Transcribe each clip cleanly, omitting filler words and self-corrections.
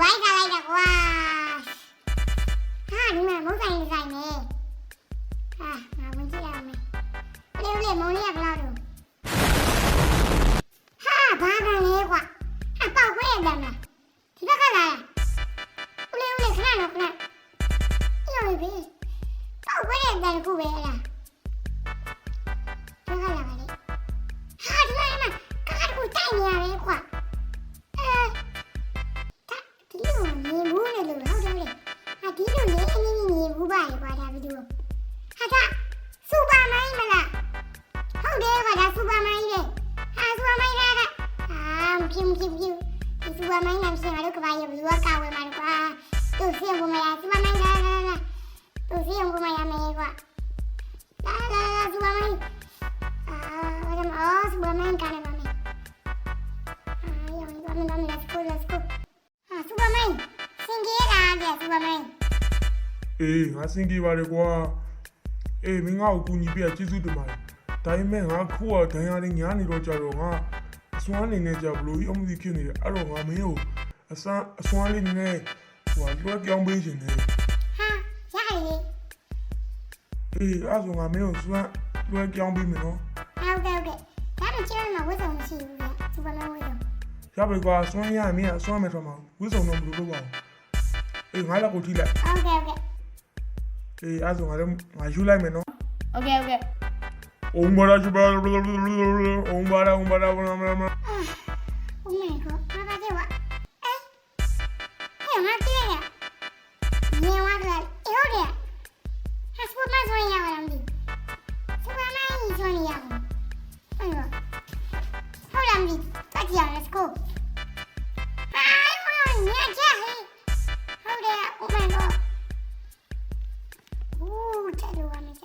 Why I like that wash? Ah, you know, most I like me. Ah, I won't see me. Little money of lotto. Ha, Baba, what? About where them? Tigala. Little can of that. You'll be. About where them go where? Tigala. Ha, you know, God, who tiny are what? Let's go. Superman, sing it, Superman. ငါစင်ကြီးပါလေကွာမင်းငါ့ကိုကူညီပြကျေးဇူးတင်ပါတယ်ဒါပေမဲ့ငါခုကဒဏ်ရာလေးညားနေတော့ကြတော့ငါအစွမ်းနေနဲ့ကြဘလို့အမှုကြီးဖြစ်နေတယ်အဲ့တော့ငါမင်းကိုအစွမ်းလေးနဲ့ဟိုလွှဲပြောင်းပေးခြင်းနဲ့ ဟာရတယ်အဲ့ဆိုငါမင်းကိုစွမ်းလွှဲပြောင်းပေးမယ်နော်ဟုတ်ကဲ့ဒါတော့ကျမဝတ်စုံမရှိဘူးဗျစူပါမန်ဝတ်စုံရပါကွာစွမ်းရမင်းအစွမ်းမဲ့တော့မှာဝတ်စုံတော့မလို့ပါဘူးငါလည်းကိုထိလိုက်ဟုတ်ကဲ့အဲ့ဆိုငါလည်းငါယူလိုက်မယ်နော်โอเคUmbara chupa umbara Oh my god ဘာပါတဲ့ဝဟဲ့ငါပြေးရညဝါကလည်းဟုတ်တယ်ဟာစပမဆိုရပါလားမသိစပမကြီးဆိုရပါအဲ့တော့ဟုတ်လားမသိတက်ကြရ let's go ဟာညချာဟဲ့ဟုတ်တယ် Oh my god တက်လို့ရမယ်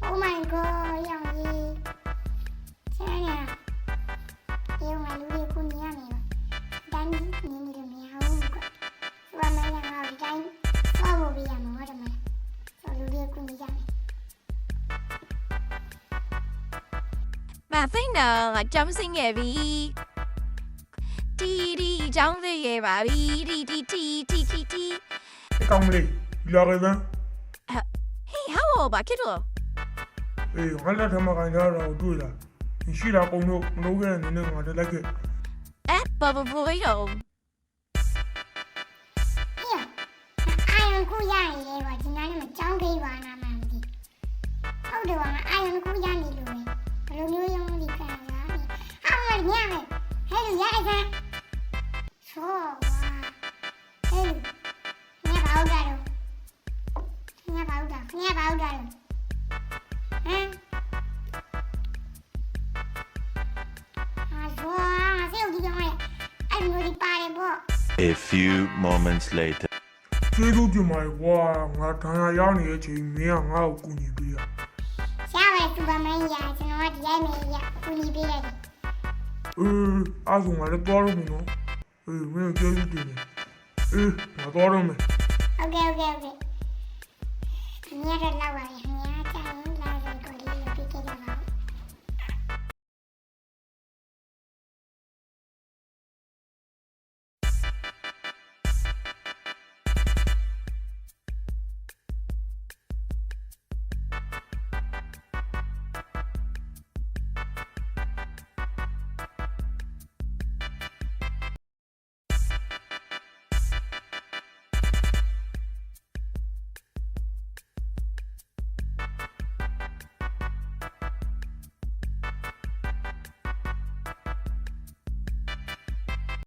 Oh my god ရောင်ကြီးဆရာရဒီမှာလူတွေကိုနေရမယ်တိုင်းနေနေလို့မရဘူးကွာဆိုတော့မင်းကငါ့ကိုတိုင်းသွားဖို့ပြရမှာဟုတ်တယ်မလားဆိုလူတွေကိုနေရမယ်မဖိနေငါကြောင်းစင်းခဲ့ပြီတီကြောင်းစင်းခဲ့ပါပြီတီကောင်းမလေးလာခဲ့စမ်းဟေးဟောဘာဖြစ်လို့ငါလက်ထမကန်ကြတော့တွေ့လားရှိတာကုန်လို့မလုပ်ခဲ့တဲ့နေနဲ့ငါတက်လိုက်ခဲ့ဘာလို့ဟေးအာယုံကူရနေလေကွာဒီနားနဲ့မကြောင်းသေးပါနာမှမသိဟုတ်တယ်ကွာအာယုံကူရနေလို့ဘယ်လိုမျိုးရောင်းနေကြတာလဲဟာမညမယ်ဟဲ့ရရကန်ဆိုဝါဟဲ့ညပါဦးတာတော့ညပါဦးတာဟမ်A few moments later. ကျေးဇူးတင်ပါတယ်ကွာငါဒဏ်ရာရနေတဲ့အချိန်မင်းကငါ့ကိုကူညီပေးရရှားပဲစူပါမန်ရကျွန်တော်ကဒီရိုက်မယ်ရကူညီပေးရတယ်အဲ့ဆိုငါလည်းသွားလို့မင်းနော်မင်းကျေးဇူးတင်တယ်ငါသွားတော့မယ်โอเคညရလောက်ပါရခင်ဗျာ